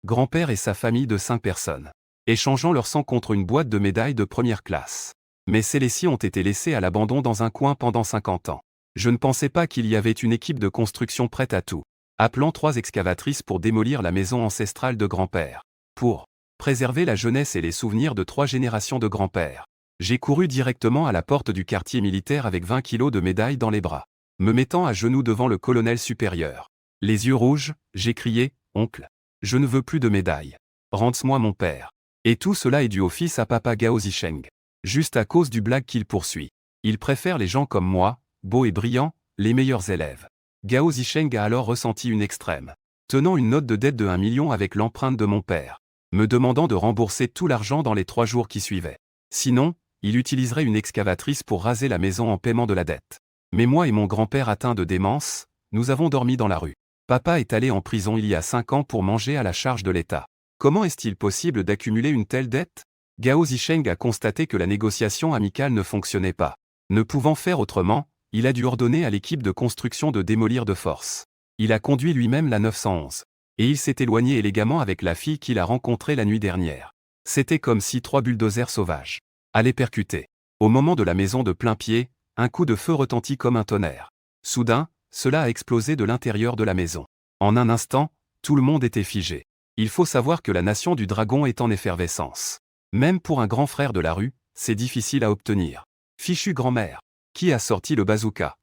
Grand-père et sa famille de 5 personnes, échangeant leur sang contre une boîte de médailles de première classe. Mais celles-ci ont été laissées à l'abandon dans un coin pendant 50 ans. Je ne pensais pas qu'il y avait une équipe de construction prête à tout, appelant 3 excavatrices pour démolir la maison ancestrale de grand-père. Pour préserver la jeunesse et les souvenirs de 3 générations de grand-père. J'ai couru directement à la porte du quartier militaire avec 20 kilos de médailles dans les bras. Me mettant à genoux devant le colonel supérieur. Les yeux rouges, j'ai crié, « Oncle, je ne veux plus de médailles. Rends-moi mon père. » Et tout cela est dû au fils à papa Gao Zisheng. Juste à cause du blague qu'il poursuit. Il préfère les gens comme moi, beaux et brillants, les meilleurs élèves. Gao Zisheng a alors ressenti une extrême. Tenant une note de dette de 1 million avec l'empreinte de mon père. Me demandant de rembourser tout l'argent dans les 3 jours qui suivaient. Sinon, il utiliserait une excavatrice pour raser la maison en paiement de la dette. Mais moi et mon grand-père atteint de démence, nous avons dormi dans la rue. Papa est allé en prison il y a 5 ans pour manger à la charge de l'État. Comment est-il possible d'accumuler une telle dette? Gao Zisheng a constaté que la négociation amicale ne fonctionnait pas. Ne pouvant faire autrement, il a dû ordonner à l'équipe de construction de démolir de force. Il a conduit lui-même la 911. Et il s'est éloigné élégamment avec la fille qu'il a rencontrée la nuit dernière. C'était comme si 3 bulldozers sauvages allaient percuter. Au moment de la maison de plain-pied, un coup de feu retentit comme un tonnerre. Soudain, cela a explosé de l'intérieur de la maison. En un instant, tout le monde était figé. Il faut savoir que la nation du dragon est en effervescence. Même pour un grand frère de la rue, c'est difficile à obtenir. Fichue grand-mère. Qui a sorti le bazooka?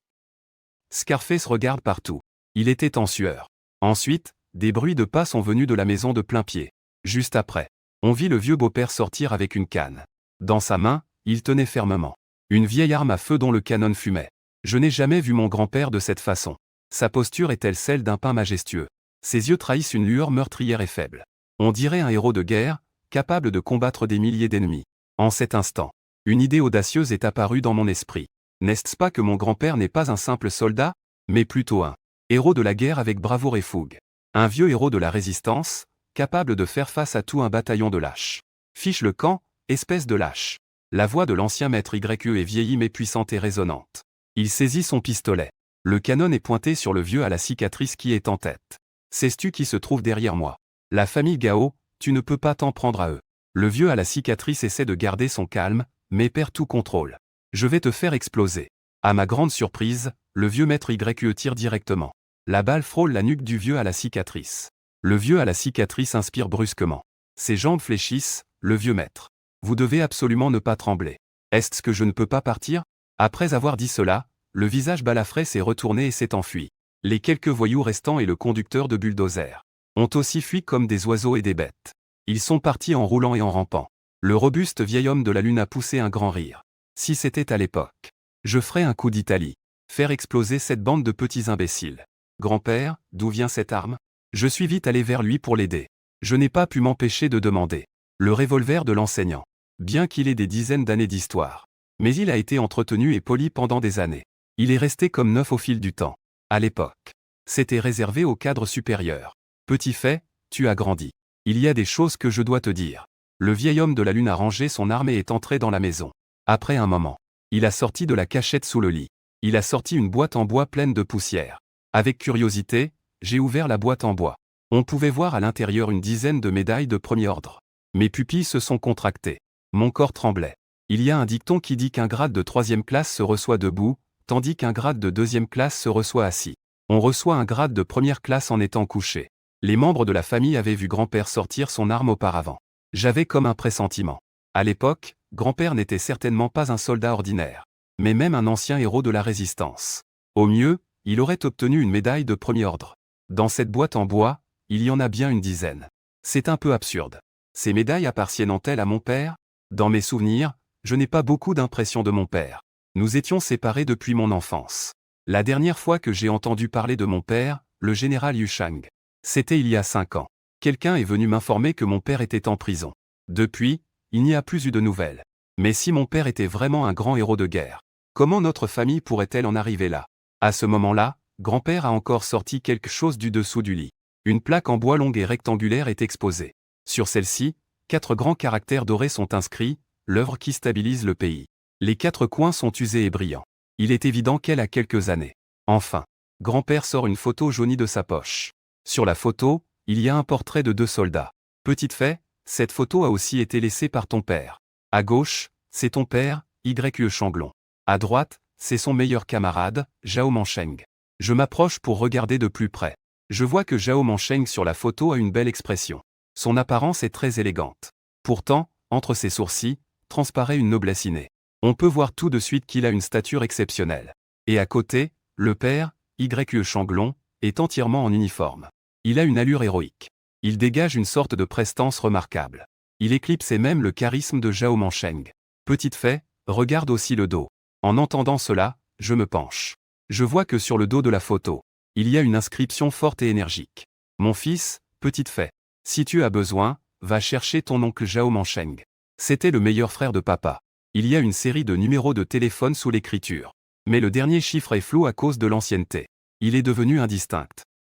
Scarface regarde partout. Il était en sueur. Ensuite, des bruits de pas sont venus de la maison de plain-pied. Juste après, on vit le vieux beau-père sortir avec une canne. Dans sa main, il tenait fermement une vieille arme à feu dont le canon fumait. Je n'ai jamais vu mon grand-père de cette façon. Sa posture est-elle celle d'un pin majestueux? Ses yeux trahissent une lueur meurtrière et faible. On dirait un héros de guerre, capable de combattre des milliers d'ennemis. En cet instant, une idée audacieuse est apparue dans mon esprit. N'est-ce pas que mon grand-père n'est pas un simple soldat, mais plutôt un héros de la guerre avec bravoure et fougue? Un vieux héros de la résistance, capable de faire face à tout un bataillon de lâches. Fiche le camp, espèce de lâche. La voix de l'ancien maître YE est vieillie mais puissante et résonnante. Il saisit son pistolet. Le canon est pointé sur le vieux à la cicatrice qui est en tête. Sais-tu qui se trouve derrière moi? La famille Gao, tu ne peux pas t'en prendre à eux. Le vieux à la cicatrice essaie de garder son calme, mais perd tout contrôle. Je vais te faire exploser. À ma grande surprise, le vieux maître YE tire directement. La balle frôle la nuque du vieux à la cicatrice. Le vieux à la cicatrice inspire brusquement. Ses jambes fléchissent, le vieux maître. Vous devez absolument ne pas trembler. Est-ce que je ne peux pas partir? Après avoir dit cela, le visage balafré s'est retourné et s'est enfui. Les quelques voyous restants et le conducteur de bulldozer ont aussi fui comme des oiseaux et des bêtes. Ils sont partis en roulant et en rampant. Le robuste vieil homme de la lune a poussé un grand rire. Si c'était à l'époque, je ferais un coup d'Italie. Faire exploser cette bande de petits imbéciles. Grand-père, d'où vient cette arme? Je suis vite allé vers lui pour l'aider. Je n'ai pas pu m'empêcher de demander. Le revolver de l'enseignant. Bien qu'il ait des dizaines d'années d'histoire. Mais il a été entretenu et poli pendant des années. Il est resté comme neuf au fil du temps. À l'époque, c'était réservé au cadre supérieur. Petit fait, tu as grandi. Il y a des choses que je dois te dire. Le vieil homme de la lune a rangé son arme et est entré dans la maison. Après un moment, il a sorti de la cachette sous le lit. Il a sorti une boîte en bois pleine de poussière. Avec curiosité, j'ai ouvert la boîte en bois. On pouvait voir à l'intérieur une dizaine de médailles de premier ordre. Mes pupilles se sont contractées. Mon corps tremblait. Il y a un dicton qui dit qu'un grade de 3e classe se reçoit debout, tandis qu'un grade de 2e classe se reçoit assis. On reçoit un grade de première classe en étant couché. Les membres de la famille avaient vu grand-père sortir son arme auparavant. J'avais comme un pressentiment. À l'époque, grand-père n'était certainement pas un soldat ordinaire, mais même un ancien héros de la résistance. Au mieux, il aurait obtenu une médaille de premier ordre. Dans cette boîte en bois, il y en a bien une dizaine. C'est un peu absurde. Ces médailles appartiennent-elles à mon père? Dans mes souvenirs, je n'ai pas beaucoup d'impressions de mon père. Nous étions séparés depuis mon enfance. La dernière fois que j'ai entendu parler de mon père, le général Yu Shang, c'était il y a 5 ans. Quelqu'un est venu m'informer que mon père était en prison. Depuis, il n'y a plus eu de nouvelles. Mais si mon père était vraiment un grand héros de guerre, comment notre famille pourrait-elle en arriver là? À ce moment-là, grand-père a encore sorti quelque chose du dessous du lit. Une plaque en bois longue et rectangulaire est exposée. Sur celle-ci, 4 grands caractères dorés sont inscrits, l'œuvre qui stabilise le pays. Les 4 coins sont usés et brillants. Il est évident qu'elle a quelques années. Enfin, grand-père sort une photo jaunie de sa poche. Sur la photo, il y a un portrait de 2 soldats. Petite fait, cette photo a aussi été laissée par ton père. À gauche, c'est ton père, Y.E. Changlong. À droite, c'est son meilleur camarade, Zhao Mansheng. Je m'approche pour regarder de plus près. Je vois que Zhao Mansheng sur la photo a une belle expression. Son apparence est très élégante. Pourtant, entre ses sourcils, transparaît une noblesse innée. On peut voir tout de suite qu'il a une stature exceptionnelle. Et à côté, le père, Y.E. Changlong, est entièrement en uniforme. Il a une allure héroïque. Il dégage une sorte de prestance remarquable. Il éclipsait même le charisme de Zhao Mansheng. Petite fait, regarde aussi le dos. En entendant cela, je me penche. Je vois que sur le dos de la photo, il y a une inscription forte et énergique. Mon fils, petite fait. Si tu as besoin, va chercher ton oncle Zhao Mansheng. C'était le meilleur frère de papa. Il y a une série de numéros de téléphone sous l'écriture. Mais le dernier chiffre est flou à cause de l'ancienneté. Il est devenu indistinct.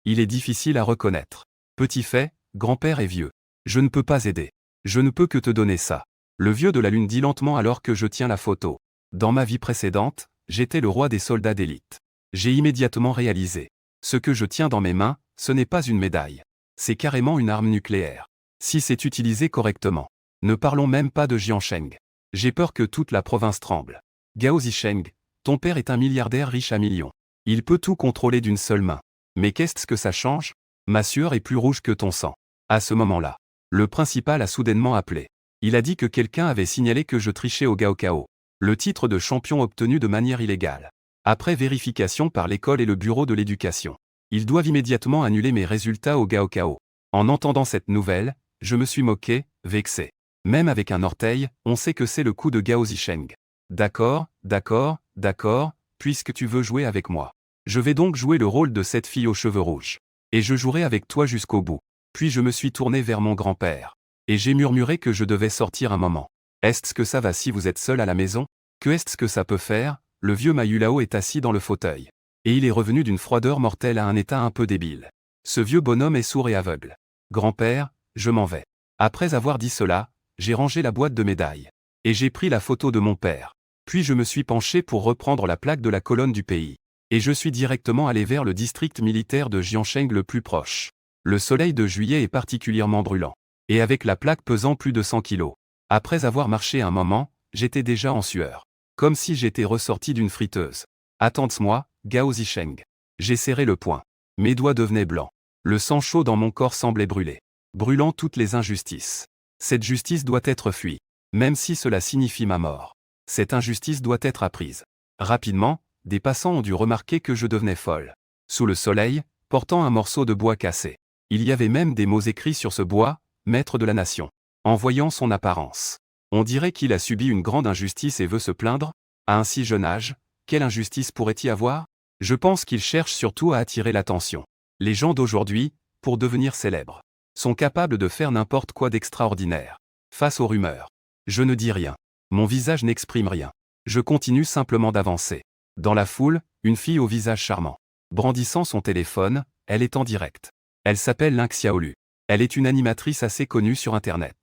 Il est difficile à reconnaître. Petit fait, grand-père est vieux. Je ne peux pas aider. Je ne peux que te donner ça. Le vieux de la lune dit lentement alors que je tiens la photo. Dans ma vie précédente, j'étais le roi des soldats d'élite. J'ai immédiatement réalisé. Ce que je tiens dans mes mains, ce n'est pas une médaille. C'est carrément une arme nucléaire. Si c'est utilisé correctement. Ne parlons même pas de Jiansheng. J'ai peur que toute la province tremble. Gao Zisheng, ton père est un milliardaire riche à millions. Il peut tout contrôler d'une seule main. Mais qu'est-ce que ça change? Ma sueur est plus rouge que ton sang. À ce moment-là, le principal a soudainement appelé. Il a dit que quelqu'un avait signalé que je trichais au Gaokao. Le titre de champion obtenu de manière illégale. Après vérification par l'école et le bureau de l'éducation. Ils doivent immédiatement annuler mes résultats au Gaokao. En entendant cette nouvelle, je me suis moqué, vexé. Même avec un orteil, on sait que c'est le coup de Gao Zisheng. D'accord, d'accord, d'accord, puisque tu veux jouer avec moi. Je vais donc jouer le rôle de cette fille aux cheveux rouges. Et je jouerai avec toi jusqu'au bout. Puis je me suis tourné vers mon grand-père. Et j'ai murmuré que je devais sortir un moment. Est-ce que ça va si vous êtes seul à la maison? Que est-ce que ça peut faire? Le vieux Mayulao est assis dans le fauteuil. Et il est revenu d'une froideur mortelle à un état un peu débile. Ce vieux bonhomme est sourd et aveugle. Grand-père, je m'en vais. Après avoir dit cela, j'ai rangé la boîte de médailles. Et j'ai pris la photo de mon père. Puis je me suis penché pour reprendre la plaque de la colonne du pays. Et je suis directement allé vers le district militaire de Jiansheng le plus proche. Le soleil de juillet est particulièrement brûlant. Et avec la plaque pesant plus de 100 kilos. Après avoir marché un moment, j'étais déjà en sueur. Comme si j'étais ressorti d'une friteuse. Attends-moi, Gao Zisheng. J'ai serré le poing. Mes doigts devenaient blancs. Le sang chaud dans mon corps semblait brûler. Brûlant toutes les injustices. Cette justice doit être fuie. Même si cela signifie ma mort. Cette injustice doit être apprise. Rapidement, des passants ont dû remarquer que je devenais folle. Sous le soleil, portant un morceau de bois cassé. Il y avait même des mots écrits sur ce bois, maître de la nation. En voyant son apparence. On dirait qu'il a subi une grande injustice et veut se plaindre. À un si jeune âge, quelle injustice pourrait-il y avoir? Je pense qu'il cherche surtout à attirer l'attention. Les gens d'aujourd'hui, pour devenir célèbres, sont capables de faire n'importe quoi d'extraordinaire. Face aux rumeurs, je ne dis rien. Mon visage n'exprime rien. Je continue simplement d'avancer. Dans la foule, une fille au visage charmant. Brandissant son téléphone, elle est en direct. Elle s'appelle Ling Xiaolu. Elle est une animatrice assez connue sur Internet.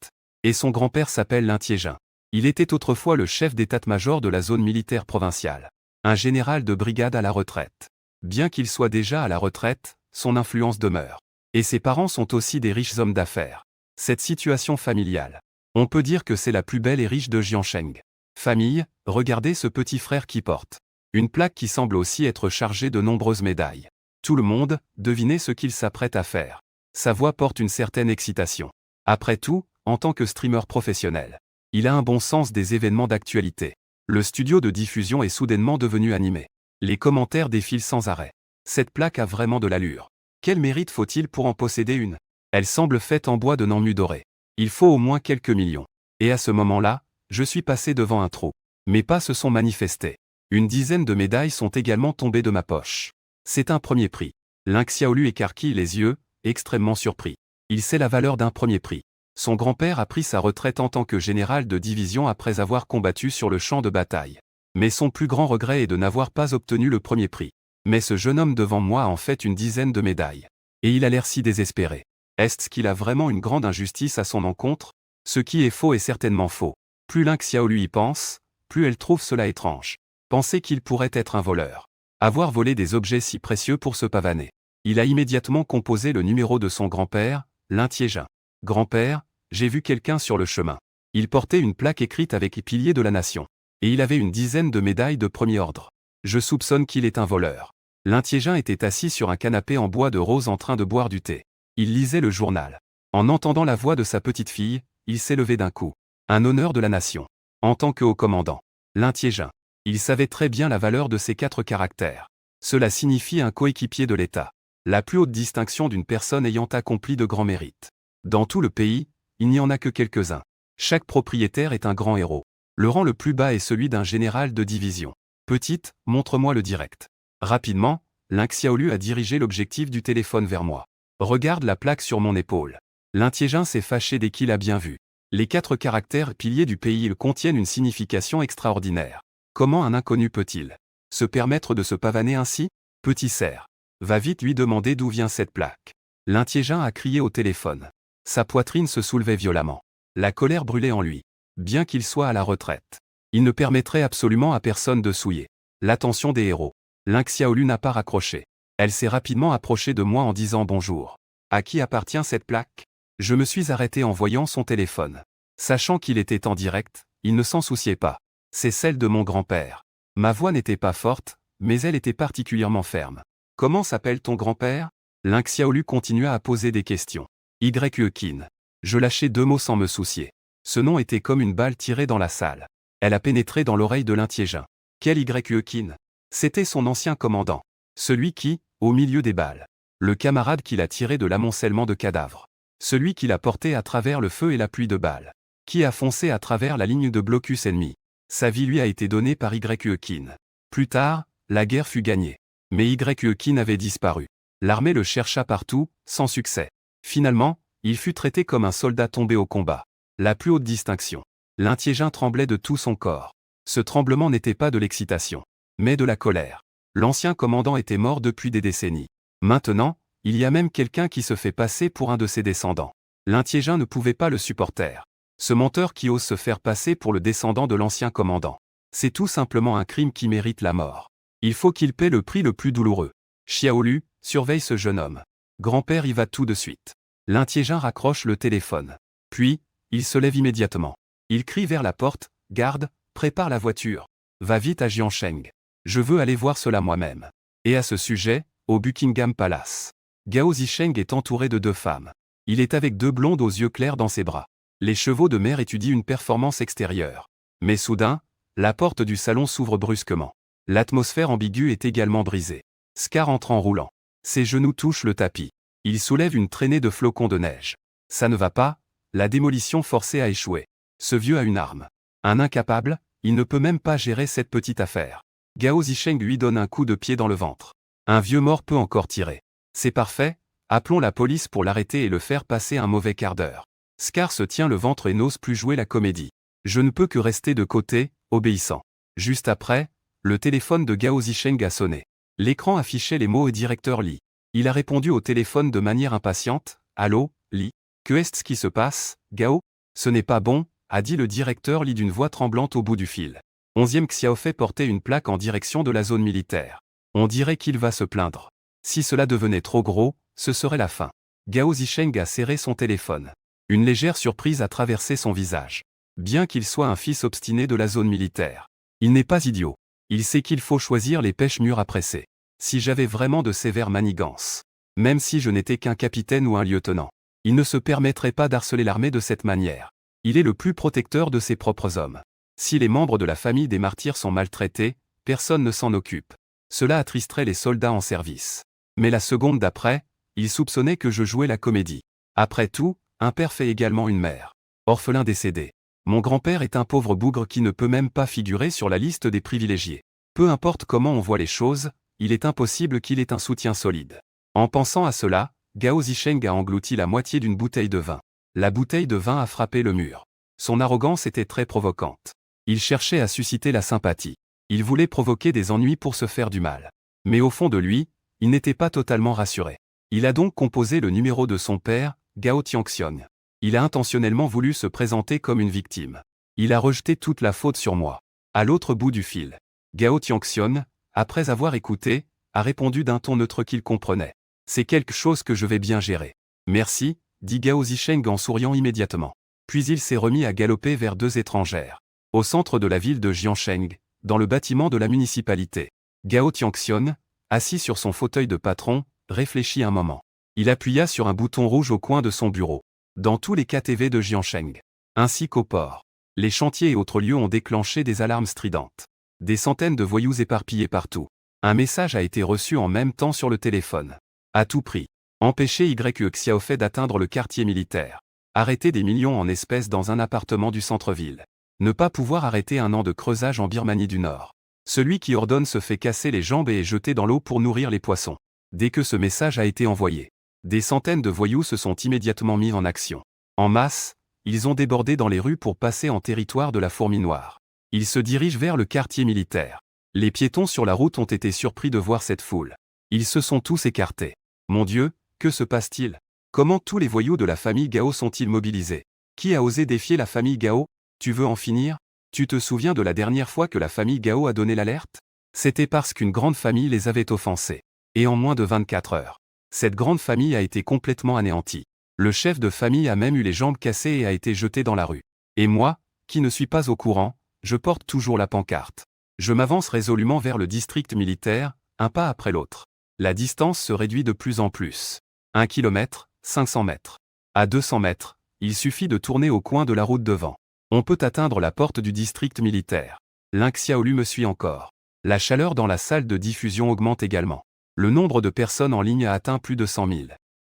Et son grand-père s'appelle Lin Tiejin. Il était autrefois le chef d'état-major de la zone militaire provinciale. Un général de brigade à la retraite. Bien qu'il soit déjà à la retraite, son influence demeure. Et ses parents sont aussi des riches hommes d'affaires. Cette situation familiale. On peut dire que c'est la plus belle et riche de Jiansheng. Famille, regardez ce petit frère qui porte. Une plaque qui semble aussi être chargée de nombreuses médailles. Tout le monde, devinez ce qu'il s'apprête à faire. Sa voix porte une certaine excitation. Après tout, en tant que streamer professionnel, il a un bon sens des événements d'actualité. Le studio de diffusion est soudainement devenu animé. Les commentaires défilent sans arrêt. Cette plaque a vraiment de l'allure. Quel mérite faut-il pour en posséder une? Elle semble faite en bois de Nanmu doré. Il faut au moins quelques millions. Et à ce moment-là, je suis passé devant un trou. Mes pas se sont manifestés. Une dizaine de médailles sont également tombées de ma poche. C'est un premier prix. Ling Xiaolu écarquille les yeux, extrêmement surpris. Il sait la valeur d'un premier prix. Son grand-père a pris sa retraite en tant que général de division après avoir combattu sur le champ de bataille. Mais son plus grand regret est de n'avoir pas obtenu le premier prix. Mais ce jeune homme devant moi a en fait une dizaine de médailles. Et il a l'air si désespéré. Est-ce qu'il a vraiment une grande injustice à son encontre? Ce qui est faux est certainement faux. Plus Ling Xiaolu y pense, plus elle trouve cela étrange. Penser qu'il pourrait être un voleur. Avoir volé des objets si précieux pour se pavaner. Il a immédiatement composé le numéro de son grand-père, Lin Tiejin. Grand-père, j'ai vu quelqu'un sur le chemin. Il portait une plaque écrite avec les piliers de la nation. Et il avait une dizaine de médailles de premier ordre. Je soupçonne qu'il est un voleur. Lin Tiejin était assis sur un canapé en bois de rose en train de boire du thé. Il lisait le journal. En entendant la voix de sa petite fille, il s'est levé d'un coup. Un honneur de la nation. En tant que haut commandant. Lin Tiejin. Il savait très bien la valeur de ces 4 caractères. Cela signifie un coéquipier de l'État. La plus haute distinction d'une personne ayant accompli de grands mérites. Dans tout le pays, il n'y en a que quelques-uns. Chaque propriétaire est un grand héros. Le rang le plus bas est celui d'un général de division. Petite, montre-moi le direct. Rapidement, Lin Xiaolu a dirigé l'objectif du téléphone vers moi. Regarde la plaque sur mon épaule. Lin Tiejin s'est fâché dès qu'il a bien vu. Les 4 caractères piliers du pays contiennent une signification extraordinaire. Comment un inconnu peut-il se permettre de se pavaner ainsi? Petit cerf. Va vite lui demander d'où vient cette plaque. Lin Tiejin a crié au téléphone. Sa poitrine se soulevait violemment. La colère brûlait en lui. Bien qu'il soit à la retraite, il ne permettrait absolument à personne de souiller l'attention des héros. Lin Xiaolu n'a pas raccroché. Elle s'est rapidement approchée de moi en disant bonjour. À qui appartient cette plaque? Je me suis arrêté en voyant son téléphone. Sachant qu'il était en direct, il ne s'en souciait pas. C'est celle de mon grand-père. Ma voix n'était pas forte, mais elle était particulièrement ferme. Comment s'appelle ton grand-père? Lin Xiaolu continua à poser des questions. Yue Qin. Je lâchai 2 mots sans me soucier. Ce nom était comme une balle tirée dans la salle. Elle a pénétré dans l'oreille de Lin Tiejin. Quel Yue Qin? C'était son ancien commandant. Celui qui, au milieu des balles. Le camarade qui l'a tiré de l'amoncellement de cadavres. Celui qui l'a porté à travers le feu et la pluie de balles. Qui a foncé à travers la ligne de blocus ennemi. Sa vie lui a été donnée par Yue Qin. Plus tard, la guerre fut gagnée. Mais Yue Qin avait disparu. L'armée le chercha partout, sans succès. Finalement, il fut traité comme un soldat tombé au combat. La plus haute distinction. Lin Tiejin tremblait de tout son corps. Ce tremblement n'était pas de l'excitation, mais de la colère. L'ancien commandant était mort depuis des décennies. Maintenant, il y a même quelqu'un qui se fait passer pour un de ses descendants. Lin Tiejin ne pouvait pas le supporter. Ce menteur qui ose se faire passer pour le descendant de l'ancien commandant. C'est tout simplement un crime qui mérite la mort. Il faut qu'il paie le prix le plus douloureux. Xiaolu, surveille ce jeune homme. Grand-père y va tout de suite. Lin Tiejin raccroche le téléphone. Puis, il se lève immédiatement. Il crie vers la porte, « Garde, prépare la voiture. Va vite à Jiansheng. Je veux aller voir cela moi-même. » Et à ce sujet, au Buckingham Palace. Gao Zisheng est entouré de 2 femmes. Il est avec 2 blondes aux yeux clairs dans ses bras. Les chevaux de mer étudient une performance extérieure. Mais soudain, la porte du salon s'ouvre brusquement. L'atmosphère ambiguë est également brisée. Scar entre en roulant. Ses genoux touchent le tapis. Il soulève une traînée de flocons de neige. Ça ne va pas, la démolition forcée a échoué. Ce vieux a une arme. Un incapable, il ne peut même pas gérer cette petite affaire. Gao Zisheng lui donne un coup de pied dans le ventre. Un vieux mort peut encore tirer. C'est parfait, appelons la police pour l'arrêter et le faire passer un mauvais quart d'heure. Scar se tient le ventre et n'ose plus jouer la comédie. Je ne peux que rester de côté, obéissant. Juste après, le téléphone de Gao Zisheng a sonné. L'écran affichait les mots « Directeur Li ». Il a répondu au téléphone de manière impatiente. « Allô, Li? Que est-ce qui se passe, Gao? Ce n'est pas bon », a dit le directeur Li d'une voix tremblante au bout du fil. 11e Xiaofei portait une plaque en direction de la zone militaire. On dirait qu'il va se plaindre. Si cela devenait trop gros, ce serait la fin. Gao Zisheng a serré son téléphone. Une légère surprise a traversé son visage. Bien qu'il soit un fils obstiné de la zone militaire, il n'est pas idiot. Il sait qu'il faut choisir les pêches mûres à presser. Si j'avais vraiment de sévères manigances, même si je n'étais qu'un capitaine ou un lieutenant, il ne se permettrait pas d'harceler l'armée de cette manière. Il est le plus protecteur de ses propres hommes. Si les membres de la famille des martyrs sont maltraités, personne ne s'en occupe. Cela attristerait les soldats en service. Mais la seconde d'après, il soupçonnait que je jouais la comédie. Après tout, un père fait également une mère. Orphelin décédé. Mon grand-père est un pauvre bougre qui ne peut même pas figurer sur la liste des privilégiés. Peu importe comment on voit les choses, il est impossible qu'il ait un soutien solide. En pensant à cela, Gao Zisheng a englouti la moitié d'une bouteille de vin. La bouteille de vin a frappé le mur. Son arrogance était très provocante. Il cherchait à susciter la sympathie. Il voulait provoquer des ennuis pour se faire du mal. Mais au fond de lui, il n'était pas totalement rassuré. Il a donc composé le numéro de son père, Gao Tiangxiong. Il a intentionnellement voulu se présenter comme une victime. Il a rejeté toute la faute sur moi. À l'autre bout du fil, Gao Tiangxiong, après avoir écouté, a répondu d'un ton neutre qu'il comprenait. C'est quelque chose que je vais bien gérer. Merci, dit Gao Zisheng en souriant immédiatement. Puis il s'est remis à galoper vers deux étrangères. Au centre de la ville de Jiansheng, dans le bâtiment de la municipalité. Gao Tiangxion, assis sur son fauteuil de patron, réfléchit un moment. Il appuya sur un bouton rouge au coin de son bureau. Dans tous les KTV de Jiansheng, ainsi qu'au port, les chantiers et autres lieux ont déclenché des alarmes stridentes. Des centaines de voyous éparpillés partout. Un message a été reçu en même temps sur le téléphone. À tout prix. Empêcher Yue Xiaofei d'atteindre le quartier militaire. Arrêter des millions en espèces dans un appartement du centre-ville. Ne pas pouvoir arrêter un an de creusage en Birmanie du Nord. Celui qui ordonne se fait casser les jambes et est jeté dans l'eau pour nourrir les poissons. Dès que ce message a été envoyé, des centaines de voyous se sont immédiatement mis en action. En masse, ils ont débordé dans les rues pour passer en territoire de la fourmi noire. Ils se dirigent vers le quartier militaire. Les piétons sur la route ont été surpris de voir cette foule. Ils se sont tous écartés. Mon Dieu, que se passe-t-il? Comment tous les voyous de la famille Gao sont-ils mobilisés? Qui a osé défier la famille Gao? Tu veux en finir? Tu te souviens de la dernière fois que la famille Gao a donné l'alerte? C'était parce qu'une grande famille les avait offensés. Et en moins de 24 heures, cette grande famille a été complètement anéantie. Le chef de famille a même eu les jambes cassées et a été jeté dans la rue. Et moi, qui ne suis pas au courant, je porte toujours la pancarte. Je m'avance résolument vers le district militaire, un pas après l'autre. La distance se réduit de plus en plus. 1 kilomètre, 500 mètres. À 200 mètres, il suffit de tourner au coin de la route devant. On peut atteindre la porte du district militaire. Ling Xiaolu me suit encore. La chaleur dans la salle de diffusion augmente également. Le nombre de personnes en ligne a atteint plus de 100 000.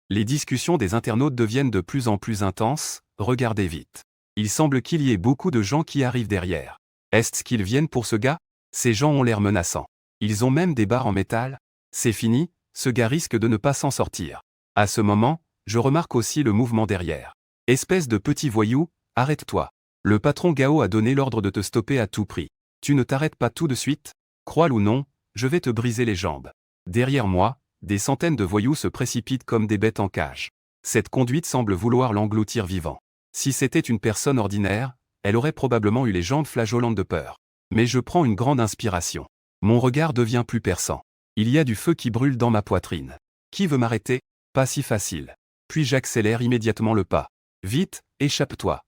Les discussions des internautes deviennent de plus en plus intenses, regardez vite. Il semble qu'il y ait beaucoup de gens qui arrivent derrière. Est-ce qu'ils viennent pour ce gars? Ces gens ont l'air menaçants. Ils ont même des barres en métal. C'est fini, ce gars risque de ne pas s'en sortir. À ce moment, je remarque aussi le mouvement derrière. Espèce de petit voyou, arrête-toi. Le patron Gao a donné l'ordre de te stopper à tout prix. Tu ne t'arrêtes pas tout de suite? Crois-le ou non, je vais te briser les jambes. Derrière moi, des centaines de voyous se précipitent comme des bêtes en cage. Cette conduite semble vouloir l'engloutir vivant. Si c'était une personne ordinaire, elle aurait probablement eu les jambes flageolantes de peur. Mais je prends une grande inspiration. Mon regard devient plus perçant. Il y a du feu qui brûle dans ma poitrine. Qui veut m'arrêter? Pas si facile. Puis j'accélère immédiatement le pas. Vite, échappe-toi.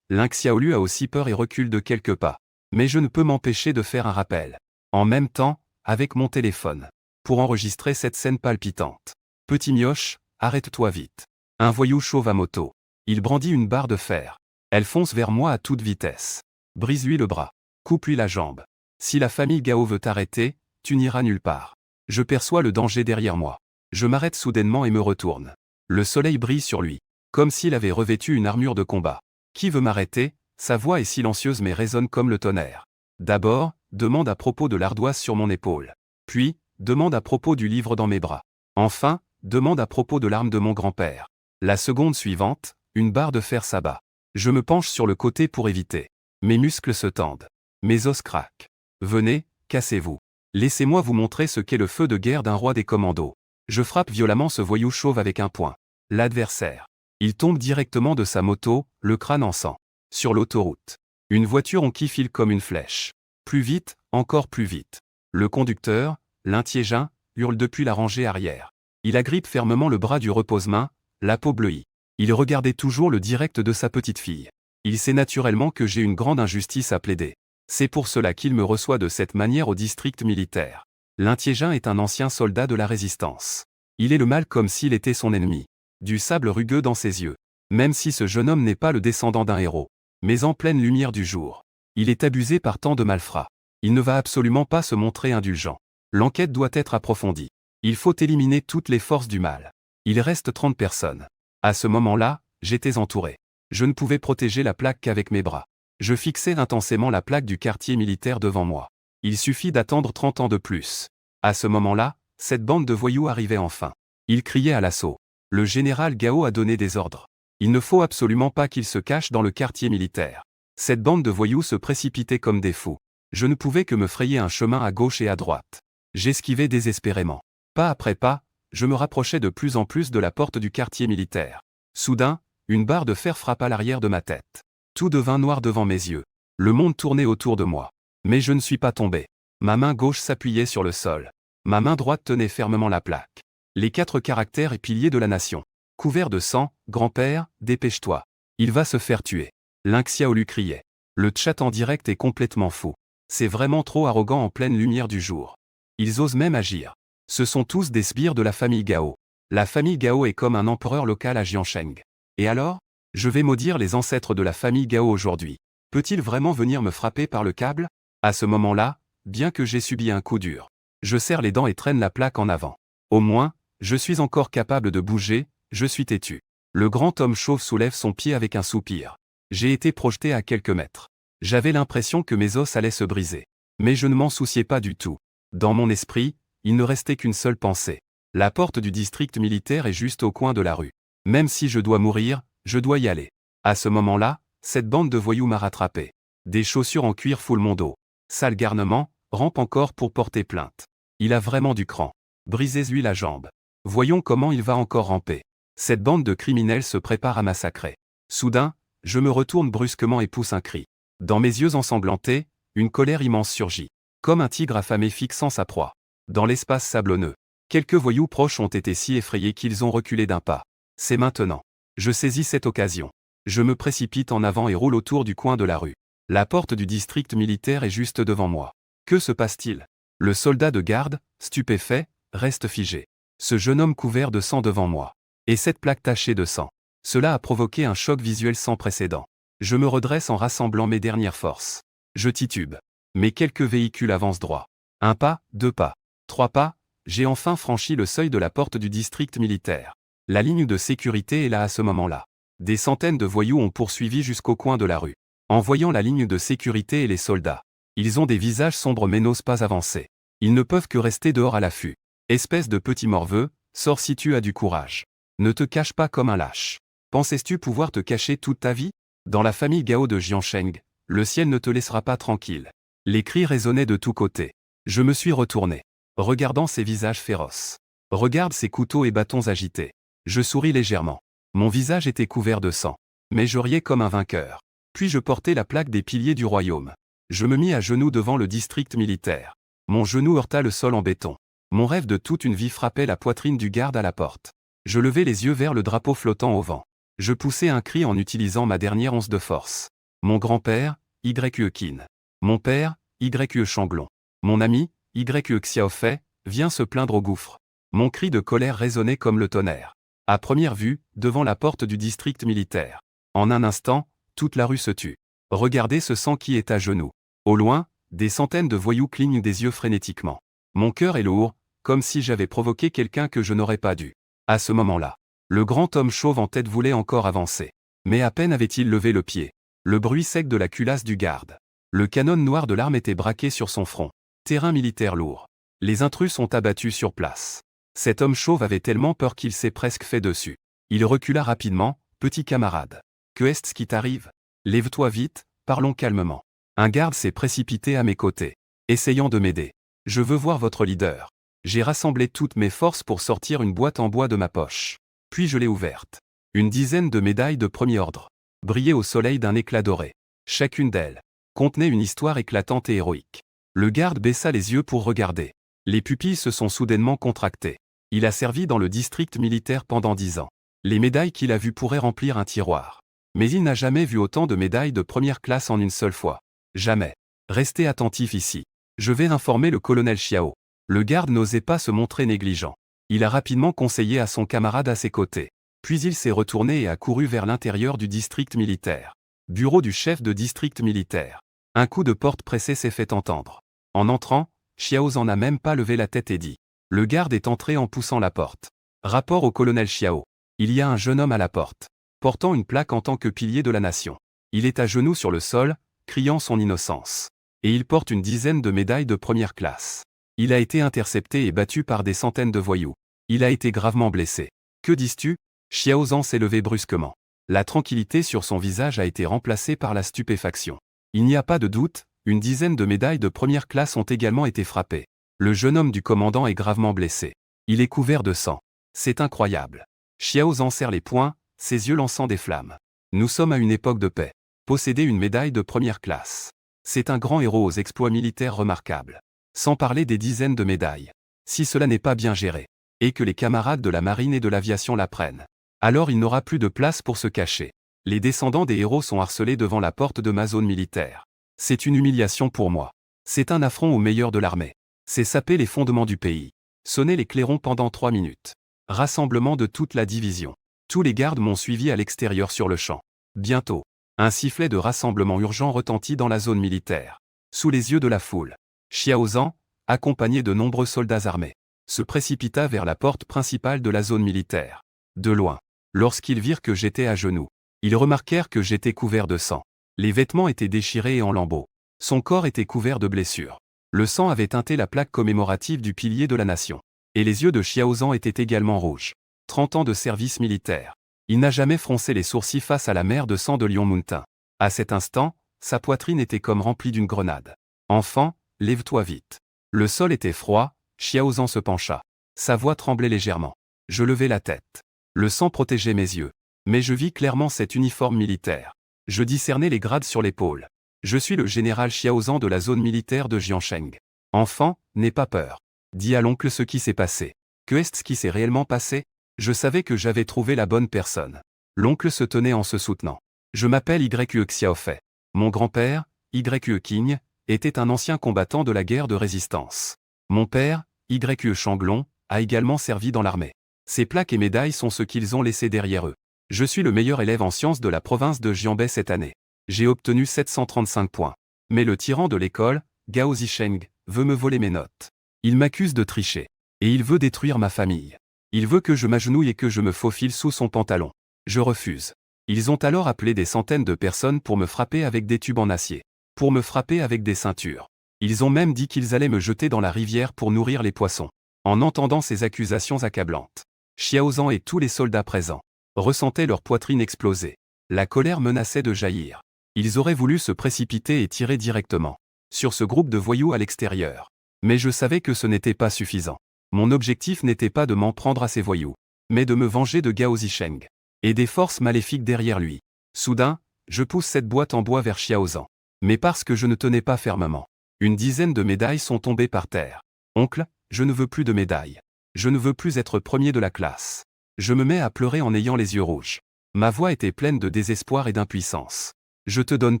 Ling Xiaolu a aussi peur et recule de quelques pas. Mais je ne peux m'empêcher de faire un rappel. En même temps, avec mon téléphone. Pour enregistrer cette scène palpitante. Petit mioche, arrête-toi vite. Un voyou chauve à moto. Il brandit une barre de fer. Elle fonce vers moi à toute vitesse. Brise-lui le bras. Coupe-lui la jambe. Si la famille Gao veut t'arrêter, tu n'iras nulle part. Je perçois le danger derrière moi. Je m'arrête soudainement et me retourne. Le soleil brille sur lui. Comme s'il avait revêtu une armure de combat. Qui veut m'arrêter? Sa voix est silencieuse mais résonne comme le tonnerre. D'abord, demande à propos de l'ardoise sur mon épaule. Puis, demande à propos du livre dans mes bras. Enfin, demande à propos de l'arme de mon grand-père. La seconde suivante, une barre de fer s'abat. Je me penche sur le côté pour éviter. Mes muscles se tendent. Mes os craquent. Venez, cassez-vous. Laissez-moi vous montrer ce qu'est le feu de guerre d'un roi des commandos. Je frappe violemment ce voyou chauve avec un poing. L'adversaire. Il tombe directement de sa moto, le crâne en sang. Sur l'autoroute. Une voiture en qui file comme une flèche. Plus vite, encore plus vite. Le conducteur, Ling Tiejin, hurle depuis la rangée arrière. Il agrippe fermement le bras du repose-main, la peau bleuie. Il regardait toujours le direct de sa petite fille. Il sait naturellement que j'ai une grande injustice à plaider. C'est pour cela qu'il me reçoit de cette manière au district militaire. Ling Tiejin est un ancien soldat de la résistance. Il est le mal comme s'il était son ennemi. Du sable rugueux dans ses yeux. Même si ce jeune homme n'est pas le descendant d'un héros. Mais en pleine lumière du jour. Il est abusé par tant de malfrats. Il ne va absolument pas se montrer indulgent. L'enquête doit être approfondie. Il faut éliminer toutes les forces du mal. Il reste 30 personnes. À ce moment-là, j'étais entouré. Je ne pouvais protéger la plaque qu'avec mes bras. Je fixais intensément la plaque du quartier militaire devant moi. Il suffit d'attendre 30 ans de plus. À ce moment-là, cette bande de voyous arrivait enfin. Ils criaient à l'assaut. Le général Gao a donné des ordres. Il ne faut absolument pas qu'ils se cachent dans le quartier militaire. Cette bande de voyous se précipitait comme des fous. Je ne pouvais que me frayer un chemin à gauche et à droite. J'esquivais désespérément. Pas après pas, je me rapprochais de plus en plus de la porte du quartier militaire. Soudain, une barre de fer frappa l'arrière de ma tête. Tout devint noir devant mes yeux. Le monde tournait autour de moi. Mais je ne suis pas tombé. Ma main gauche s'appuyait sur le sol. Ma main droite tenait fermement la plaque. Les 4 caractères et piliers de la nation. Couvert de sang, grand-père, dépêche-toi. Il va se faire tuer. Lin Xiao lui criait. Le chat en direct est complètement fou. C'est vraiment trop arrogant en pleine lumière du jour. Ils osent même agir. Ce sont tous des sbires de la famille Gao. La famille Gao est comme un empereur local à Jiansheng. Et alors? Je vais maudire les ancêtres de la famille Gao aujourd'hui. Peut-il vraiment venir me frapper par le câble? À ce moment-là, bien que j'ai subi un coup dur, je serre les dents et traîne la plaque en avant. Au moins, je suis encore capable de bouger, je suis têtu. Le grand homme chauve soulève son pied avec un soupir. J'ai été projeté à quelques mètres. J'avais l'impression que mes os allaient se briser. Mais je ne m'en souciais pas du tout. Dans mon esprit, il ne restait qu'une seule pensée. La porte du district militaire est juste au coin de la rue. Même si je dois mourir, je dois y aller. À ce moment-là, cette bande de voyous m'a rattrapé. Des chaussures en cuir foulent mon dos. Sale garnement, rampe encore pour porter plainte. Il a vraiment du cran. Brisez-lui la jambe. Voyons comment il va encore ramper. Cette bande de criminels se prépare à massacrer. Soudain, je me retourne brusquement et pousse un cri. Dans mes yeux ensanglantés, une colère immense surgit. Comme un tigre affamé fixant sa proie. Dans l'espace sablonneux, quelques voyous proches ont été si effrayés qu'ils ont reculé d'un pas. C'est maintenant. Je saisis cette occasion. Je me précipite en avant et roule autour du coin de la rue. La porte du district militaire est juste devant moi. Que se passe-t-il? Le soldat de garde, stupéfait, reste figé. Ce jeune homme couvert de sang devant moi. Et cette plaque tachée de sang. Cela a provoqué un choc visuel sans précédent. Je me redresse en rassemblant mes dernières forces. Je titube. Mais quelques véhicules avancent droit. 1 pas, 2 pas, 3 pas, j'ai enfin franchi le seuil de la porte du district militaire. La ligne de sécurité est là à ce moment-là. Des centaines de voyous ont poursuivi jusqu'au coin de la rue. En voyant la ligne de sécurité et les soldats, ils ont des visages sombres mais n'osent pas avancer. Ils ne peuvent que rester dehors à l'affût. Espèce de petit morveux, sors si tu as du courage. Ne te cache pas comme un lâche. Pensais-tu pouvoir te cacher toute ta vie? Dans la famille Gao de Jiansheng, le ciel ne te laissera pas tranquille. Les cris résonnaient de tous côtés. Je me suis retourné, regardant ces visages féroces. Regarde ces couteaux et bâtons agités. Je souris légèrement. Mon visage était couvert de sang. Mais je riais comme un vainqueur. Puis je portai la plaque des piliers du royaume. Je me mis à genoux devant le district militaire. Mon genou heurta le sol en béton. Mon rêve de toute une vie frappait la poitrine du garde à la porte. Je levai les yeux vers le drapeau flottant au vent. Je poussai un cri en utilisant ma dernière once de force. Mon grand-père, Y.E. Qin. Mon père, Y.E. Changlong. Mon ami, Y.E. Xiaofei, vient se plaindre au gouffre. Mon cri de colère résonnait comme le tonnerre. À première vue, devant la porte du district militaire. En un instant, toute la rue se tut. Regardez ce sang qui est à genoux. Au loin, des centaines de voyous clignent des yeux frénétiquement. Mon cœur est lourd, comme si j'avais provoqué quelqu'un que je n'aurais pas dû. À ce moment-là, le grand homme chauve en tête voulait encore avancer. Mais à peine avait-il levé le pied. Le bruit sec de la culasse du garde. Le canon noir de l'arme était braqué sur son front. Terrain militaire lourd. Les intrus sont abattus sur place. Cet homme chauve avait tellement peur qu'il s'est presque fait dessus. Il recula rapidement. Petit camarade. Que est-ce qui t'arrive? Lève-toi vite, parlons calmement. Un garde s'est précipité à mes côtés, essayant de m'aider. Je veux voir votre leader. J'ai rassemblé toutes mes forces pour sortir une boîte en bois de ma poche. Puis je l'ai ouverte. Une dizaine de médailles de premier ordre brillaient au soleil d'un éclat doré. Chacune d'elles contenait une histoire éclatante et héroïque. Le garde baissa les yeux pour regarder. Les pupilles se sont soudainement contractées. Il a servi dans le district militaire pendant 10 ans. Les médailles qu'il a vues pourraient remplir un tiroir. Mais il n'a jamais vu autant de médailles de première classe en une seule fois. Jamais. Restez attentif ici. Je vais informer le colonel Xiao. Le garde n'osait pas se montrer négligent. Il a rapidement conseillé à son camarade à ses côtés. Puis il s'est retourné et a couru vers l'intérieur du district militaire. Bureau du chef de district militaire. Un coup de porte pressée s'est fait entendre. En entrant, Xiao n'en a même pas levé la tête et dit. Le garde est entré en poussant la porte. Rapport au colonel Xiao. Il y a un jeune homme à la porte, portant une plaque en tant que pilier de la nation. Il est à genoux sur le sol, criant son innocence. Et il porte une dizaine de médailles de première classe. Il a été intercepté et battu par des centaines de voyous. Il a été gravement blessé. Que dis-tu? Xiao Zhan s'est levé brusquement. La tranquillité sur son visage a été remplacée par la stupéfaction. Il n'y a pas de doute, une dizaine de médailles de première classe ont également été frappées. Le jeune homme du commandant est gravement blessé. Il est couvert de sang. C'est incroyable. Xiao Zhan serre les poings, ses yeux lançant des flammes. Nous sommes à une époque de paix. Posséder une médaille de première classe. C'est un grand héros aux exploits militaires remarquables. Sans parler des dizaines de médailles. Si cela n'est pas bien géré. et que les camarades de la marine et de l'aviation la prennent. Alors il n'aura plus de place pour se cacher. Les descendants des héros sont harcelés devant la porte de ma zone militaire. C'est une humiliation pour moi. C'est un affront aux meilleurs de l'armée. C'est saper les fondements du pays. Sonner les clairons pendant 3 minutes. Rassemblement de toute la division. Tous les gardes m'ont suivi à l'extérieur sur le champ. Bientôt, un sifflet de rassemblement urgent retentit dans la zone militaire. Sous les yeux de la foule, Xiao Zhan, accompagné de nombreux soldats armés, se précipita vers la porte principale de la zone militaire. De loin, lorsqu'ils virent que j'étais à genoux, ils remarquèrent que j'étais couvert de sang. Les vêtements étaient déchirés et en lambeaux. Son corps était couvert de blessures. Le sang avait teinté la plaque commémorative du pilier de la nation. Et les yeux de Xiao Zhan étaient également rouges. 30 ans de service militaire. Il n'a jamais froncé les sourcils face à la mer de sang de Lion Mountain. À cet instant, sa poitrine était comme remplie d'une grenade. Enfant, lève-toi vite. Le sol était froid, Xiao Zhan se pencha. Sa voix tremblait légèrement. Je levai la tête. Le sang protégeait mes yeux. Mais je vis clairement cet uniforme militaire. Je discernais les grades sur l'épaule. Je suis le général Xiao Zhan de la zone militaire de Jiansheng. Enfant, n'aie pas peur. Dis à l'oncle ce qui s'est passé. Que est-ce qui s'est réellement passé? Je savais que j'avais trouvé la bonne personne. L'oncle se tenait en se soutenant. Je m'appelle Yue Xiaofei. Mon grand-père, Yue Qing, était un ancien combattant de la guerre de résistance. Mon père, Yue Shanglong, a également servi dans l'armée. Ces plaques et médailles sont ce qu'ils ont laissé derrière eux. Je suis le meilleur élève en sciences de la province de Jianbei cette année. J'ai obtenu 735 points. Mais le tyran de l'école, Gao Zisheng, veut me voler mes notes. Il m'accuse de tricher. Et il veut détruire ma famille. Il veut que je m'agenouille et que je me faufile sous son pantalon. Je refuse. Ils ont alors appelé des centaines de personnes pour me frapper avec des tubes en acier. Pour me frapper avec des ceintures. Ils ont même dit qu'ils allaient me jeter dans la rivière pour nourrir les poissons. En entendant ces accusations accablantes, Xiao Zhan et tous les soldats présents ressentaient leur poitrine exploser. La colère menaçait de jaillir. Ils auraient voulu se précipiter et tirer directement sur ce groupe de voyous à l'extérieur. Mais je savais que ce n'était pas suffisant. Mon objectif n'était pas de m'en prendre à ces voyous, mais de me venger de Gao Zisheng et des forces maléfiques derrière lui. Soudain, je pousse cette boîte en bois vers Xiao Zhan. Mais parce que je ne tenais pas fermement, une dizaine de médailles sont tombées par terre. Oncle, je ne veux plus de médailles. Je ne veux plus être premier de la classe. Je me mets à pleurer en ayant les yeux rouges. Ma voix était pleine de désespoir et d'impuissance. Je te donne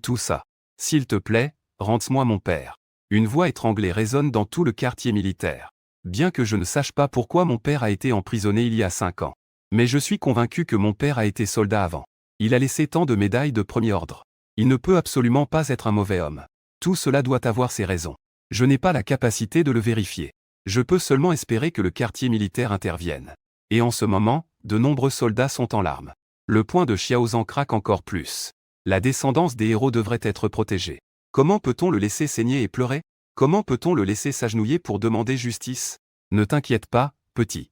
tout ça. S'il te plaît, rends-moi mon père. Une voix étranglée résonne dans tout le quartier militaire. Bien que je ne sache pas pourquoi mon père a été emprisonné il y a 5 ans. Mais je suis convaincu que mon père a été soldat avant. Il a laissé tant de médailles de premier ordre. Il ne peut absolument pas être un mauvais homme. Tout cela doit avoir ses raisons. Je n'ai pas la capacité de le vérifier. Je peux seulement espérer que le quartier militaire intervienne. Et en ce moment, de nombreux soldats sont en larmes. Le poing de Xiao Zhan craque encore plus. La descendance des héros devrait être protégée. Comment peut-on le laisser saigner et pleurer? Comment peut-on le laisser s'agenouiller pour demander justice? Ne t'inquiète pas, petit.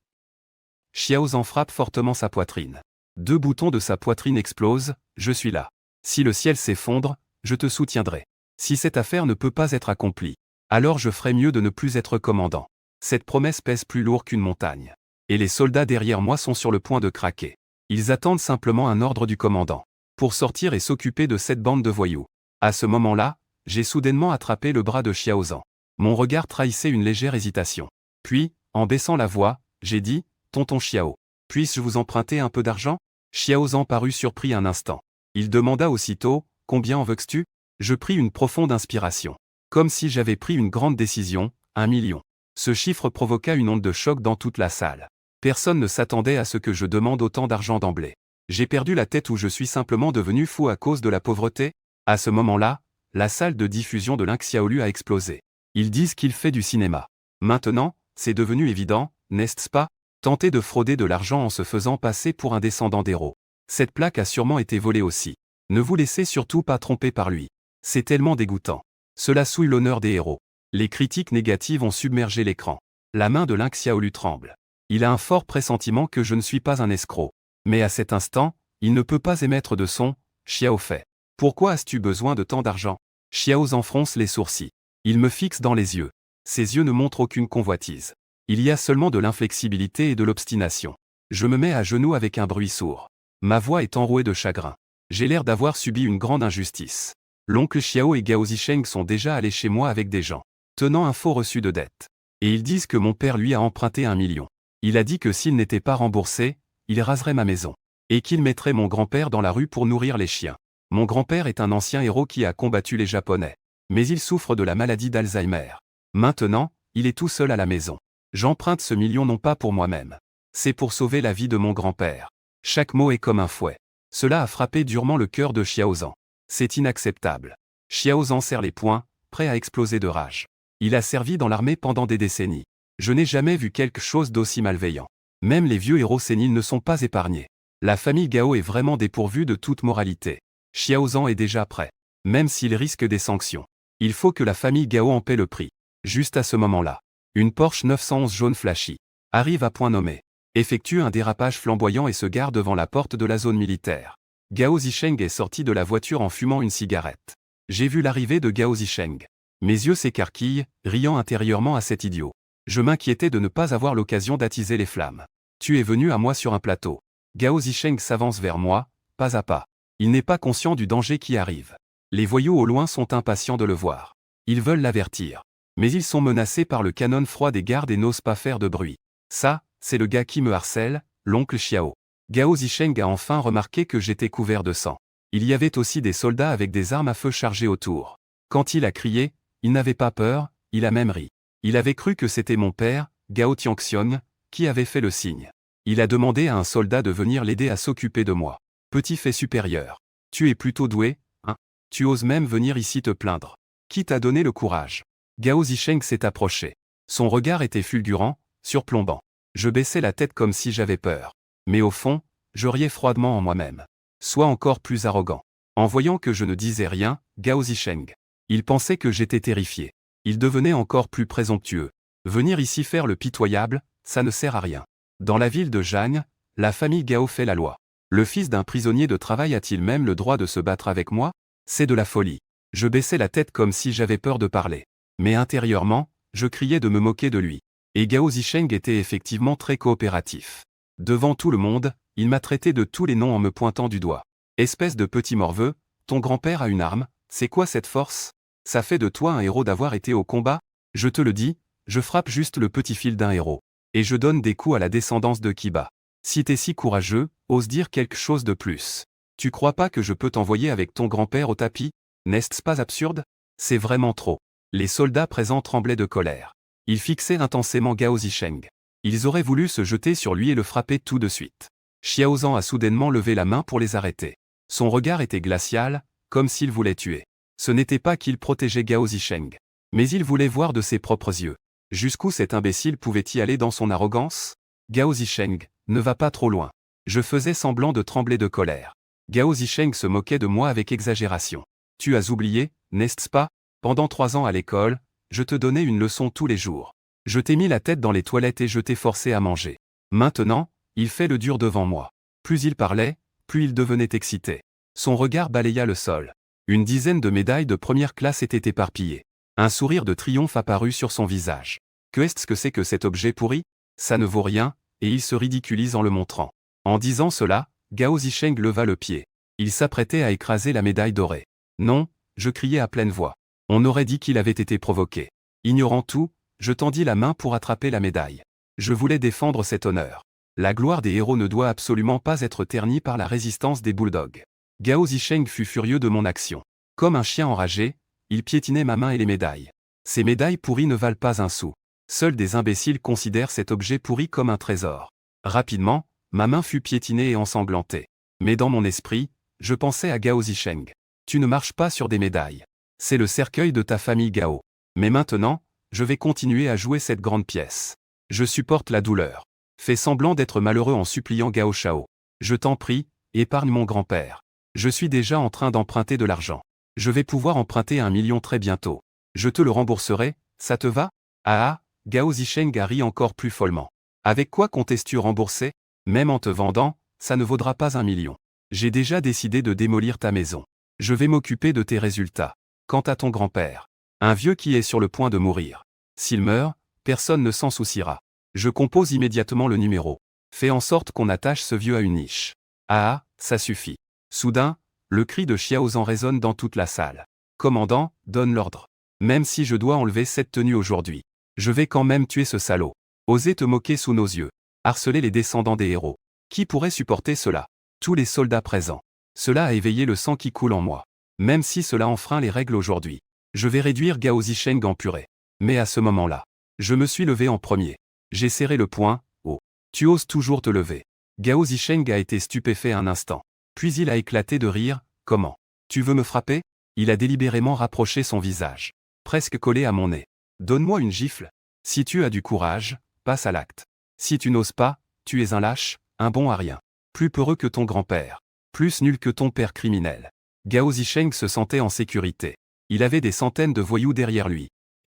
Xiao Zhan frappe fortement sa poitrine. 2 boutons de sa poitrine explosent, je suis là. Si le ciel s'effondre, je te soutiendrai. Si cette affaire ne peut pas être accomplie, alors je ferai mieux de ne plus être commandant. Cette promesse pèse plus lourd qu'une montagne. Et les soldats derrière moi sont sur le point de craquer. Ils attendent simplement un ordre du commandant pour sortir et s'occuper de cette bande de voyous. À ce moment-là, j'ai soudainement attrapé le bras de Xiao Zhan. Mon regard trahissait une légère hésitation. Puis, en baissant la voix, j'ai dit, « Tonton Xiao, puis-je vous emprunter un peu d'argent ?» Xiao Zhan parut surpris un instant. Il demanda aussitôt, « Combien en veux-tu » Je pris une profonde inspiration. Comme si j'avais pris une grande décision, 1 million. Ce chiffre provoqua une onde de choc dans toute la salle. Personne ne s'attendait à ce que je demande autant d'argent d'emblée. J'ai perdu la tête ou je suis simplement devenu fou à cause de la pauvreté? À ce moment-là, la salle de diffusion de l'Inxiaolu a explosé. Ils disent qu'il fait du cinéma. Maintenant, c'est devenu évident, n'est-ce pas? Tenter de frauder de l'argent en se faisant passer pour un descendant d'héros. Cette plaque a sûrement été volée aussi. Ne vous laissez surtout pas tromper par lui. C'est tellement dégoûtant. Cela souille l'honneur des héros. Les critiques négatives ont submergé l'écran. La main de Xiaolu tremble. Il a un fort pressentiment que je ne suis pas un escroc. Mais à cet instant, il ne peut pas émettre de son, Xiaofei. Pourquoi as-tu besoin de tant d'argent? Xiao Zhan fronce les sourcils. Il me fixe dans les yeux. Ses yeux ne montrent aucune convoitise. Il y a seulement de l'inflexibilité et de l'obstination. Je me mets à genoux avec un bruit sourd. Ma voix est enrouée de chagrin. J'ai l'air d'avoir subi une grande injustice. L'oncle Xiao et Gao Zisheng sont déjà allés chez moi avec des gens tenant un faux reçu de dette. Et ils disent que mon père lui a emprunté 1 million. Il a dit que s'il n'était pas remboursé, il raserait ma maison. Et qu'il mettrait mon grand-père dans la rue pour nourrir les chiens. Mon grand-père est un ancien héros qui a combattu les Japonais. Mais il souffre de la maladie d'Alzheimer. Maintenant, il est tout seul à la maison. J'emprunte ce million non pas pour moi-même. C'est pour sauver la vie de mon grand-père. Chaque mot est comme un fouet. Cela a frappé durement le cœur de Xiaozan. C'est inacceptable. Xiaozan serre les poings, prêt à exploser de rage. Il a servi dans l'armée pendant des décennies. Je n'ai jamais vu quelque chose d'aussi malveillant. Même les vieux héros séniles ne sont pas épargnés. La famille Gao est vraiment dépourvue de toute moralité. Xiaozan est déjà prêt. Même s'il risque des sanctions. Il faut que la famille Gao en paie le prix. Juste à ce moment-là, une Porsche 911 jaune flashy arrive à point nommé, effectue un dérapage flamboyant et se gare devant la porte de la zone militaire. Gao Zisheng est sorti de la voiture en fumant une cigarette. J'ai vu l'arrivée de Gao Zisheng. Mes yeux s'écarquillent, riant intérieurement à cet idiot. Je m'inquiétais de ne pas avoir l'occasion d'attiser les flammes. Tu es venu à moi sur un plateau. Gao Zisheng s'avance vers moi, pas à pas. Il n'est pas conscient du danger qui arrive. Les voyous au loin sont impatients de le voir. Ils veulent l'avertir. Mais ils sont menacés par le canon froid des gardes et n'osent pas faire de bruit. Ça, c'est le gars qui me harcèle, l'oncle Xiao. Gao Zisheng a enfin remarqué que j'étais couvert de sang. Il y avait aussi des soldats avec des armes à feu chargées autour. Quand il a crié, il n'avait pas peur, il a même ri. Il avait cru que c'était mon père, Gao Tiangxiong, qui avait fait le signe. Il a demandé à un soldat de venir l'aider à s'occuper de moi. Petit fait supérieur. Tu es plutôt doué, hein? Tu oses même venir ici te plaindre. Qui t'a donné le courage? Gao Zisheng s'est approché. Son regard était fulgurant, surplombant. Je baissais la tête comme si j'avais peur. Mais au fond, je riais froidement en moi-même. Sois encore plus arrogant. En voyant que je ne disais rien, Gao Zisheng. Il pensait que j'étais terrifié. Il devenait encore plus présomptueux. Venir ici faire le pitoyable, ça ne sert à rien. Dans la ville de Jiang, la famille Gao fait la loi. Le fils d'un prisonnier de travail a-t-il même le droit de se battre avec moi? C'est de la folie. Je baissais la tête comme si j'avais peur de parler. Mais intérieurement, je criais de me moquer de lui. Et Gao Zisheng était effectivement très coopératif. Devant tout le monde, il m'a traité de tous les noms en me pointant du doigt. Espèce de petit morveux, ton grand-père a une arme, c'est quoi cette force? Ça fait de toi un héros d'avoir été au combat? Je te le dis, je frappe juste le petit fil d'un héros. Et je donne des coups à la descendance de Kiba. Si t'es si courageux, ose dire quelque chose de plus. Tu crois pas que je peux t'envoyer avec ton grand-père au tapis? N'est-ce pas absurde? C'est vraiment trop. Les soldats présents tremblaient de colère. Ils fixaient intensément Gao Zisheng. Ils auraient voulu se jeter sur lui et le frapper tout de suite. Xiaozan a soudainement levé la main pour les arrêter. Son regard était glacial, comme s'il voulait tuer. Ce n'était pas qu'il protégeait Gao Zisheng. Mais il voulait voir de ses propres yeux. Jusqu'où cet imbécile pouvait-il aller dans son arrogance? Gao Zisheng, ne va pas trop loin. Je faisais semblant de trembler de colère. Gao Zisheng se moquait de moi avec exagération. Tu as oublié, n'est-ce pas? Pendant 3 ans à l'école, je te donnais une leçon tous les jours. Je t'ai mis la tête dans les toilettes et je t'ai forcé à manger. Maintenant, il fait le dur devant moi. Plus il parlait, plus il devenait excité. Son regard balaya le sol. Une dizaine de médailles de première classe étaient éparpillées. Un sourire de triomphe apparut sur son visage. Qu'est-ce que c'est que cet objet pourri? Ça ne vaut rien, et il se ridiculise en le montrant. En disant cela, Gao Zisheng leva le pied. Il s'apprêtait à écraser la médaille dorée. Non, je criai à pleine voix. On aurait dit qu'il avait été provoqué. Ignorant tout, je tendis la main pour attraper la médaille. Je voulais défendre cet honneur. La gloire des héros ne doit absolument pas être ternie par la résistance des bulldogs. Gao Zisheng fut furieux de mon action. Comme un chien enragé, il piétinait ma main et les médailles. Ces médailles pourries ne valent pas un sou. Seuls des imbéciles considèrent cet objet pourri comme un trésor. Rapidement, ma main fut piétinée et ensanglantée. Mais dans mon esprit, je pensais à Gao Zisheng. Tu ne marches pas sur des médailles. C'est le cercueil de ta famille Gao. Mais maintenant, je vais continuer à jouer cette grande pièce. Je supporte la douleur. Fais semblant d'être malheureux en suppliant Gao Shao. Je t'en prie, épargne mon grand-père. Je suis déjà en train d'emprunter de l'argent. Je vais pouvoir emprunter 1 million très bientôt. Je te le rembourserai, ça te va? Ah ah, Gao Zisheng a ri encore plus follement. Avec quoi comptes-tu rembourser? Même en te vendant, ça ne vaudra pas 1 million. J'ai déjà décidé de démolir ta maison. Je vais m'occuper de tes résultats. Quant à ton grand-père, un vieux qui est sur le point de mourir. S'il meurt, personne ne s'en souciera. Je compose immédiatement le numéro. Fais en sorte qu'on attache ce vieux à une niche. Ah ah, ça suffit. Soudain, le cri de Xiaozan résonne dans toute la salle. Commandant, donne l'ordre. Même si je dois enlever cette tenue aujourd'hui, je vais quand même tuer ce salaud. Oser te moquer sous nos yeux. Harceler les descendants des héros. Qui pourrait supporter cela? Tous les soldats présents. Cela a éveillé le sang qui coule en moi. Même si cela enfreint les règles aujourd'hui. Je vais réduire Gao Zisheng en purée. Mais à ce moment-là, je me suis levé en premier. J'ai serré le poing. Oh. Tu oses toujours te lever. Gao Zisheng a été stupéfait un instant. Puis il a éclaté de rire. Comment? Tu veux me frapper? Il a délibérément rapproché son visage. Presque collé à mon nez. Donne-moi une gifle. Si tu as du courage, passe à l'acte. Si tu n'oses pas, tu es un lâche, un bon à rien. Plus peureux que ton grand-père. Plus nul que ton père criminel. Gao Zisheng se sentait en sécurité. Il avait des centaines de voyous derrière lui.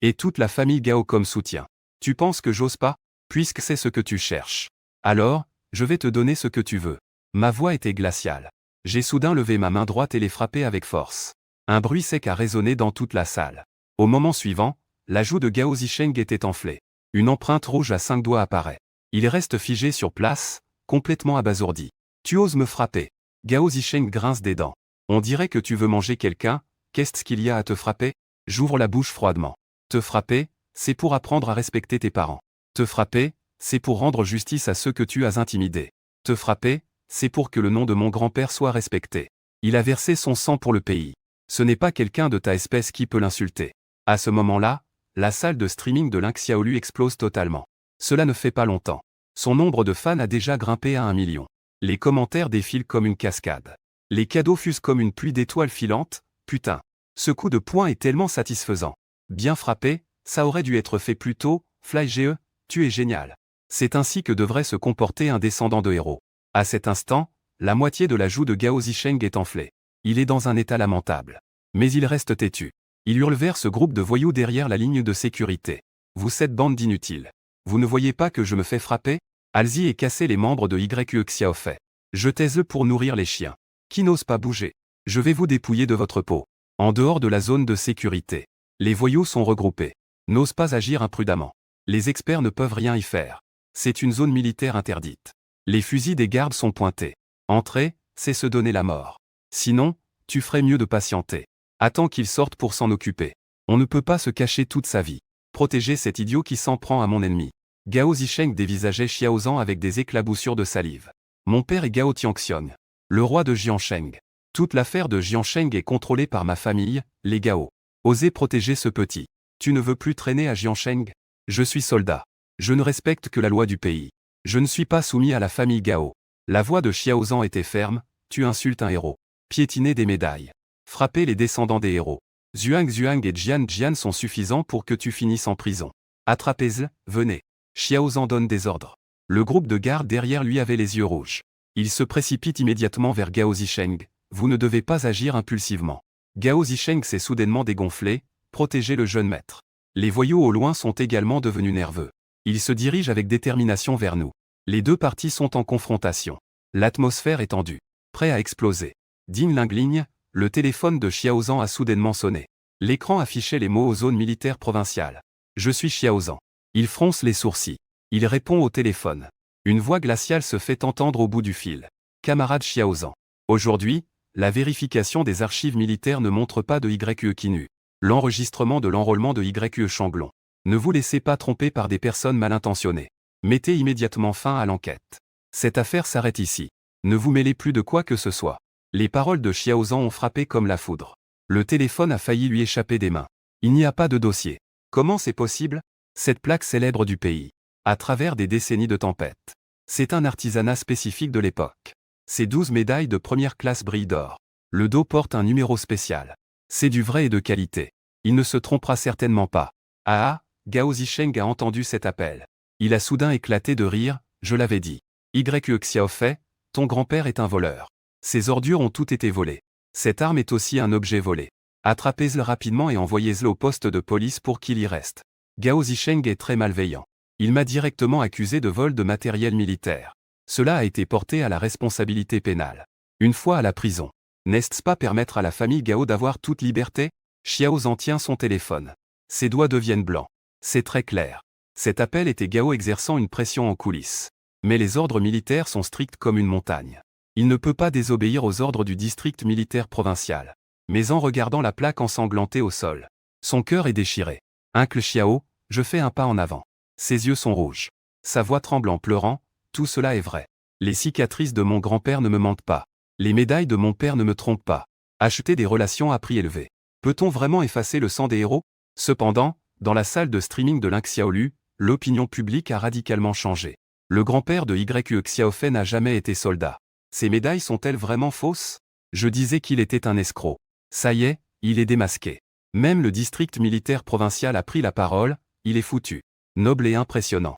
Et toute la famille Gao comme soutien. Tu penses que j'ose pas? Puisque c'est ce que tu cherches. Alors, je vais te donner ce que tu veux. Ma voix était glaciale. J'ai soudain levé ma main droite et l'ai frappée avec force. Un bruit sec a résonné dans toute la salle. Au moment suivant, la joue de Gao Zisheng était enflée. Une empreinte rouge à 5 doigts apparaît. Il reste figé sur place, complètement abasourdi. Tu oses me frapper? Gao Zisheng grince des dents. On dirait que tu veux manger quelqu'un, qu'est-ce qu'il y a à te frapper? J'ouvre la bouche froidement. Te frapper, c'est pour apprendre à respecter tes parents. Te frapper, c'est pour rendre justice à ceux que tu as intimidés. Te frapper, c'est pour que le nom de mon grand-père soit respecté. Il a versé son sang pour le pays. Ce n'est pas quelqu'un de ta espèce qui peut l'insulter. À ce moment-là, la salle de streaming de Lynx Xiaolu explose totalement. Cela ne fait pas longtemps. Son nombre de fans a déjà grimpé à 1 million. Les commentaires défilent comme une cascade. Les cadeaux fusent comme une pluie d'étoiles filantes. Putain. Ce coup de poing est tellement satisfaisant. Bien frappé, ça aurait dû être fait plus tôt. Fly GE, tu es génial. C'est ainsi que devrait se comporter un descendant de héros. À cet instant, la moitié de la joue de Gao Zisheng est enflée. Il est dans un état lamentable. Mais il reste têtu. Il hurle vers ce groupe de voyous derrière la ligne de sécurité. Vous cette bande d'inutiles. Vous ne voyez pas que je me fais frapper? Allez-y et cassez les membres de YE Xiaofei. Jetez-le pour nourrir les chiens. Qui n'ose pas bouger? Je vais vous dépouiller de votre peau. En dehors de la zone de sécurité. Les voyous sont regroupés. N'osent pas agir imprudemment. Les experts ne peuvent rien y faire. C'est une zone militaire interdite. Les fusils des gardes sont pointés. Entrer, c'est se donner la mort. Sinon, tu ferais mieux de patienter. Attends qu'il sorte pour s'en occuper. On ne peut pas se cacher toute sa vie. Protéger cet idiot qui s'en prend à mon ennemi. Gao Zisheng dévisageait Xiaozan avec des éclaboussures de salive. Mon père est Gao Tianxiong, le roi de Jiansheng. Toute l'affaire de Jiansheng est contrôlée par ma famille, les Gao. Osez protéger ce petit. Tu ne veux plus traîner à Jiansheng? Je suis soldat. Je ne respecte que la loi du pays. Je ne suis pas soumis à la famille Gao. La voix de Xiaozan était ferme. Tu insultes un héros. Piétiner des médailles. Frapper les descendants des héros. Zhuang et Jian sont suffisants pour que tu finisses en prison. Attrapez-le, venez. Xiaozan donne des ordres. Le groupe de garde derrière lui avait les yeux rouges. Il se précipite immédiatement vers Gao Zisheng. Vous ne devez pas agir impulsivement. Gao Zisheng s'est soudainement dégonflé. Protégez le jeune maître. Les voyous au loin sont également devenus nerveux. Ils se dirigent avec détermination vers nous. Les deux parties sont en confrontation. L'atmosphère est tendue. Prêt à exploser. Ding Lingling, le téléphone de Xiaozan a soudainement sonné. L'écran affichait les mots aux zones militaires provinciales. Je suis Xiaozan. Il fronce les sourcils. Il répond au téléphone. Une voix glaciale se fait entendre au bout du fil. Camarade Xiaozan. Aujourd'hui, la vérification des archives militaires ne montre pas de YE Kinu. L'enregistrement de l'enrôlement de YE Shanglong. Ne vous laissez pas tromper par des personnes mal intentionnées. Mettez immédiatement fin à l'enquête. Cette affaire s'arrête ici. Ne vous mêlez plus de quoi que ce soit. Les paroles de Xiaozan ont frappé comme la foudre. Le téléphone a failli lui échapper des mains. Il n'y a pas de dossier. Comment c'est possible? Cette plaque célèbre du pays. À travers des décennies de tempêtes. C'est un artisanat spécifique de l'époque. Ces 12 médailles de première classe brillent d'or. Le dos porte un numéro spécial. C'est du vrai et de qualité. Il ne se trompera certainement pas. Ah ah, Gao Zisheng a entendu cet appel. Il a soudain éclaté de rire, je l'avais dit. YE Xiaofei, ton grand-père est un voleur. Ces ordures ont toutes été volées. Cette arme est aussi un objet volé. Attrapez-le rapidement et envoyez-le au poste de police pour qu'il y reste. Gao Zisheng est très malveillant. Il m'a directement accusé de vol de matériel militaire. Cela a été porté à la responsabilité pénale. Une fois à la prison. N'est-ce pas permettre à la famille Gao d'avoir toute liberté? Xiaozan tient son téléphone. Ses doigts deviennent blancs. C'est très clair. Cet appel était Gao exerçant une pression en coulisses. Mais les ordres militaires sont stricts comme une montagne. Il ne peut pas désobéir aux ordres du district militaire provincial. Mais en regardant la plaque ensanglantée au sol, son cœur est déchiré. Uncle Xiao, je fais un pas en avant. Ses yeux sont rouges. Sa voix tremble en pleurant. Tout cela est vrai. Les cicatrices de mon grand-père ne me mentent pas. Les médailles de mon père ne me trompent pas. Acheter des relations à prix élevé. Peut-on vraiment effacer le sang des héros? Cependant, dans la salle de streaming de Ling Xiaolu, l'opinion publique a radicalement changé. Le grand-père de Yue Xiaofei n'a jamais été soldat. Ces médailles sont-elles vraiment fausses? Je disais qu'il était un escroc. Ça y est, il est démasqué. Même le district militaire provincial a pris la parole, il est foutu. Noble et impressionnant.